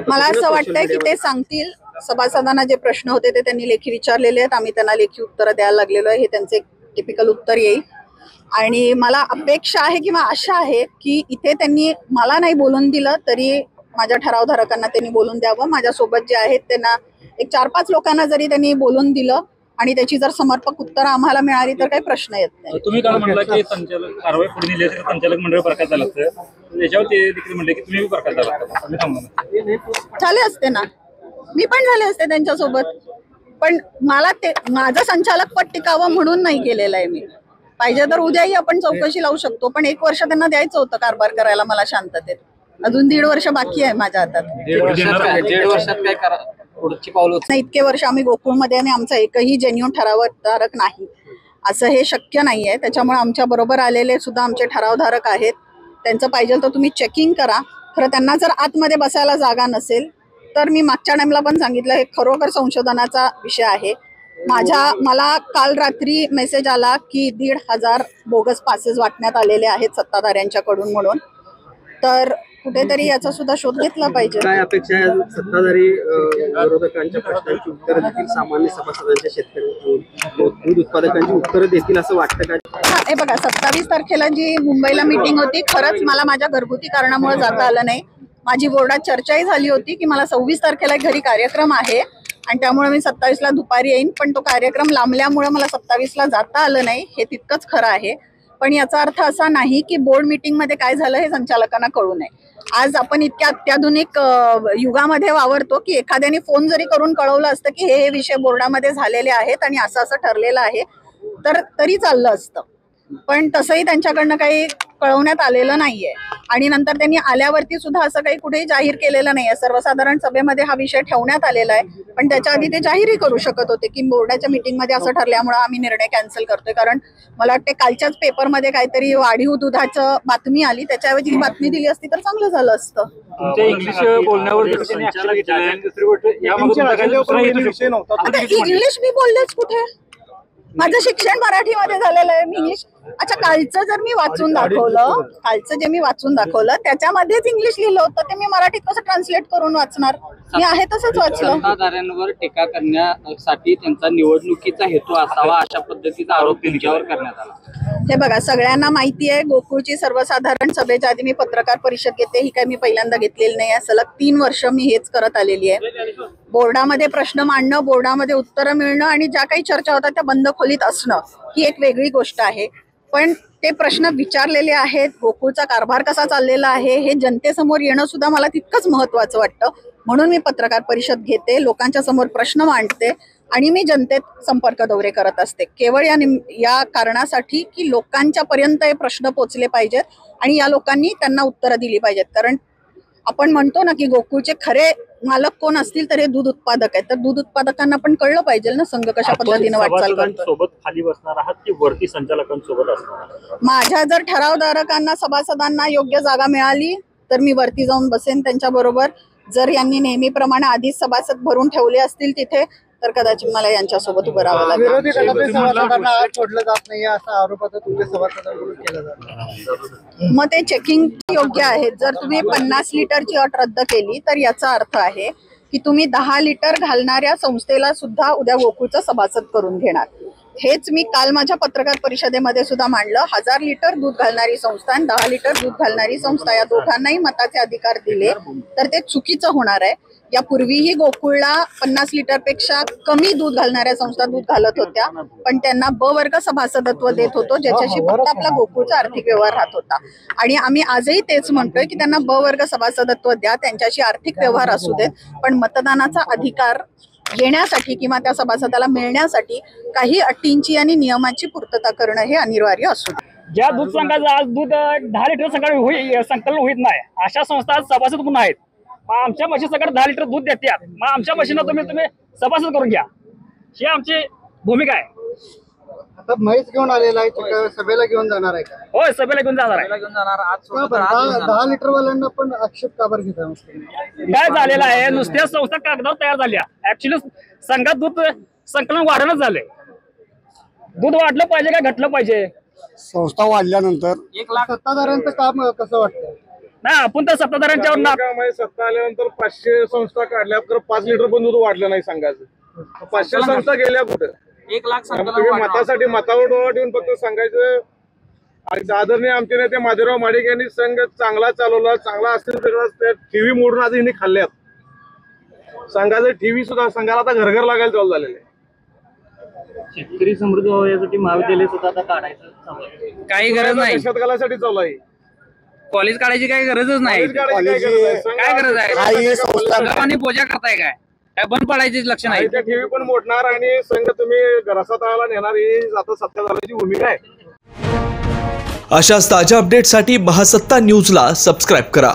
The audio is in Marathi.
मला असं वाटतंय की ते सांगतील. सभासदांना जे प्रश्न होते ते त्यांनी लेखी विचारलेले आहेत. आम्ही त्यांना लेखी उत्तर द्यायला लागलेलो आहे. हे त्यांचे टिपिकल उत्तर येईल. आणि मला अपेक्षा आहे किंवा आशा आहे की इथे त्यांनी मला नाही बोलून दिलं तरी माझ्या ठरावधारकांना त्यांनी बोलून द्यावं. माझ्यासोबत जे आहेत त्यांना एक 4-5 लोकांना जरी त्यांनी बोलून दिलं आणि त्याची जर समर्पक उत्तर आम्हाला मिळाली तर काही प्रश्न येत नाही. तुम्ही काल म्हटलं की संचालक कारवाई पुढे नेली असेल संचालक मंडळ बरखास्त झालं असतं, त्याच्यावर ते देखील म्हणले की तुम्ही बरखास्त झाला. झाले असते ना, मी पण झाले असते त्यांच्यासोबत. पण मला ते माझं संचालक पद टिकावं म्हणून नाही केलेलं आहे मी. पाहिजे तर उद्याही आपण चौकशी लावू शकतो, पण 1 वर्ष त्यांना द्यायचं होतं कारभार करायला मला शांततेत. अजून 1.5 वर्ष बाकी आहे माझ्या हातात. 1.5 वर्षात काय करा पुढची पावलं नाही. इतके वर्ष आम्ही गोकुळमध्ये आणि आमचा एकही जेन्युइन ठरावधारक नाही असं हे शक्य नाहीये. त्याच्यामुळे आमच्या बरोबर आलेले सुद्धा आमचे ठरावधारक आहेत. त्यांचं पाहिजे तर तुम्ही चेकिंग करा. खरं त्यांना जर आतमध्ये बसायला जागा नसेल तर मी मागच्या टाइमला पण सांगितलं हे खरोखर संशोधनाचा विषय आहे. मला काल रात्री मेसेज आला की 1,500 बोगस पासेस वाटण्यात आलेले आहेत सत्ताधाऱ्यांच्याकडून म्हणून. तर कुठेतरी याचा सुद्धा शोध घेतला पाहिजे. काय अपेक्षा आहे सत्ताधारी विरोधकांच्या प्रश्नांची उत्तरं देतील, सामान्य सभासदांच्या शेतकरी दूध उत्पादकांची उत्तरं देतील असं वाटतं का? हे बघा 27 तारखेला जी मुंबईला मीटिंग होती, खरंच मला माझ्या घरगुती कारणामुळे जाता आलं नाही. माझी बोर्डात चर्चाही झाली होती की मला 26 तारखेला घरी कार्यक्रम आहे आणि त्यामुळे मी 27ला दुपारी येईन. पण तो कार्यक्रम लांबल्यामुळे मला 27ला जाता आलं नाही, हे तितकंच खरं आहे. पण याचा अर्थ असा नाही की बोर्ड मीटिंग मध्ये काय झालं हे संचालकांना कळू नये. आज आपण इतक्या अत्याधुनिक युगामध्ये वावरतो की एखाद्याने फोन जरी करून कळवलं असतं की हे विषय बोर्डामध्ये झालेले आहेत आणि असं असं ठरलेलं आहे तर तरी चाललं असतं. पण तसंही त्यांच्याकडनं काही कळवण्यात आलेलं नाहीये. आणि नंतर त्यांनी आल्यावरती सुद्धा असं काही कुठेही जाहीर केलेलं नाहीये. सर्वसाधारण सभेमध्ये हा विषय ठेवण्यात आलेला आहे, पण त्याच्या आधी ते जाहीरही करू शकत होते की बोर्डाच्या मीटिंगमध्ये असं ठरल्यामुळे आम्ही निर्णय कॅन्सल करतोय. कारण मला वाटते कालच्याच पेपरमध्ये काहीतरी वाढीव दुधाचं बातमी आली, त्याच्याऐवजी ही बातमी दिली असती तर चांगलं झालं असतं. इंग्लिश बोलण्यावर इंग्लिश मी बोललेच कुठे? माझं शिक्षण मराठीमध्ये झालेलं आहे. मी इंग्लिश अच्छा कालचं जर मी वाचून दाखवलं, कालचं जे मी वाचून दाखवलं त्याच्यामध्येच इंग्लिश लिहिलं होतं, ते मी मराठीत कसं ट्रान्सलेट करून वाचणार? मी आहे तसंच वाचलं. सत्ताधाऱ्यांवर टीका करण्यासाठी त्यांचा निवडणुकीचा हेतू असावा अशा पद्धतीचा आरोप त्यांच्यावर करण्यात आला. हे बघा सगळ्यांना माहिती आहे गोकुळची सर्वसाधारण सभेच्या आधी मी पत्रकार परिषद घेते. ही काय मी पहिल्यांदा घेतलेली नाही आहे. सलग 3 वर्ष मी हेच करत आलेली आहे. बोर्डामध्ये प्रश्न मांडणं, बोर्डामध्ये उत्तरं मिळणं आणि ज्या काही चर्चा होतात त्या बंद खोलीत असणं ही एक वेगळी गोष्ट आहे. पण ते प्रश्न विचारलेले आहेत, गोकुळचा कारभार कसा चाललेला आहे हे जनतेसमोर येणं सुद्धा मला तितकंच महत्वाचं वाटतं. म्हणून मी पत्रकार परिषद घेते, लोकांच्या समोर प्रश्न मांडते आणि मी जनतेत संपर्क दौरे करत असते केवळ या कारणासाठी की लोकांच्या पर्यंत हे प्रश्न पोहोचले पाहिजेत आणि या लोकांनी त्यांना उत्तरं दिली पाहिजेत. कारण आपण म्हणतो ना की गोकुळचे खरे मालक कोण असतील तर हे दूध उत्पादक आहेत. तर दूध उत्पादकांना पण कळलं पाहिजे ना संघ कशा पद्धतीने वाटचाल करतो. खाली बसणार आहात की वरती संचालकांसोबत असणार? माझ्या जर ठरावधारकांना सभासदांना योग्य जागा मिळाली तर मी वरती जाऊन बसेन त्यांच्या बरोबर. जर यांनी नेहमीप्रमाणे आधीच सभासद भरून ठेवले असतील तिथे तर कदाचित मला यांच्यासोबत उभं राहावं लागेल. विरोधी सभासदांना आज सोडलं जात नाही असा आरोप आता तुमच्या सभासदांकडून केला जातो. मग ते चेकिंग योग्य आहे. जर तुम्ही 50 लिटरची अट रद्द केली तर याचा अर्थ आहे की तुम्ही 10 लिटर घालणाऱ्या संस्थेला सुद्धा उद्या गोकुळचं सभासद करून घेणार. हेच मी काल माझ्या पत्रकार परिषदेमध्ये सुद्धा मांडलं. 1000 लिटर दूध घालणारी संस्था आणि 10 लिटर दूध घालणारी संस्था या दोघांनाही मताचे अधिकार दिले तर ते चुकीचं होणार आहे. यापूर्वीही गोकुळला 50 लिटरपेक्षा कमी दूध घालणाऱ्या संस्था दूध घालत होत्या, पण त्यांना ब वर्ग सभासदत्व देत होतो ज्याच्याशी फक्त आपला गोकुळचा आर्थिक व्यवहार राहत होता. आणि आम्ही आजही तेच म्हणतोय की त्यांना ब वर्ग सभासदत्व द्या, त्यांच्याशी आर्थिक व्यवहार असू देत, पण मतदानाचा अधिकार येण्यासाठी किंवा त्या सभासदाला मिळण्यासाठी काही अटींची आणि नियमांची पूर्तता करणं हे अनिवार्य असू दे. ज्या दूध संघाचं आज दूध 10 लिटर संकलन होत नाही अशा संस्था सभासद म्हणून आहेत. मग आमच्या म्हशी सगळं 10 लिटर दूध देतात, मग आमच्या म्हशीनं तुम्ही सभासद करून घ्या, ही आमची भूमिका आहे. आता म्हैस घेऊन आलेला आहे, सभेला घेऊन जाणार आहे का? होय सभेला घेऊन जाणार आहे. 10 लिटर वाल्यांना पण आक्षेप का बरं घेता? काय झालेलं आहे नुसत्या संस्था कागदावर तयार झाल्या. ऍक्च्युली संघात दूध संकलन वाढणच झालंय. दूध वाढलं पाहिजे का घटलं पाहिजे? संस्था वाढल्यानंतर 1 लाख सत्ताधाऱ्यांचं काम कसं वाटतं? नाही आपण तर सत्ताधाऱ्यांच्यावर ना सत्ता आल्यानंतर 500 संस्था काढल्या तर 5 लिटर पण दूध वाढलं नाही सांगायचं. 500 संस्था गेल्या कुठं? 1 लाख तुम्ही संकलन मतासाठी मतावर डोळा ठेवून फक्त सांगायचं. आणि आदरणीय आमचे नेते माधवराव माडिक यांनी संघ चांगला चालवला, चांगला असतील तर टीव्ही मोडून आज यांनी खाल्ल्यात. संघाचं टीव्ही सुद्धा संघाला आता घर लागायला चालू झालेलं आहे. शेतकरी समृद्ध यासाठी महाविद्यालय सुद्धा आता काढायचं काही गरज नाही. शेतकऱ्यासाठी चालू आहे. कॉलेज काढायची काही गरजच नाही. कॉलेज काढायची काय गरज आहे? संघ काय गरज आहे? आहे? गावाने पूजा करताय काय बंद पडायची लक्ष नाही. त्या टीव्ही पण मोडणार आणि संघ तुम्ही घराचा तळाला नेणार ही आता सत्ता झाल्याची भूमिका आहे. अशाच ताज्या अपडेटसाठी महासत्ता न्यूजला सबस्क्राईब करा.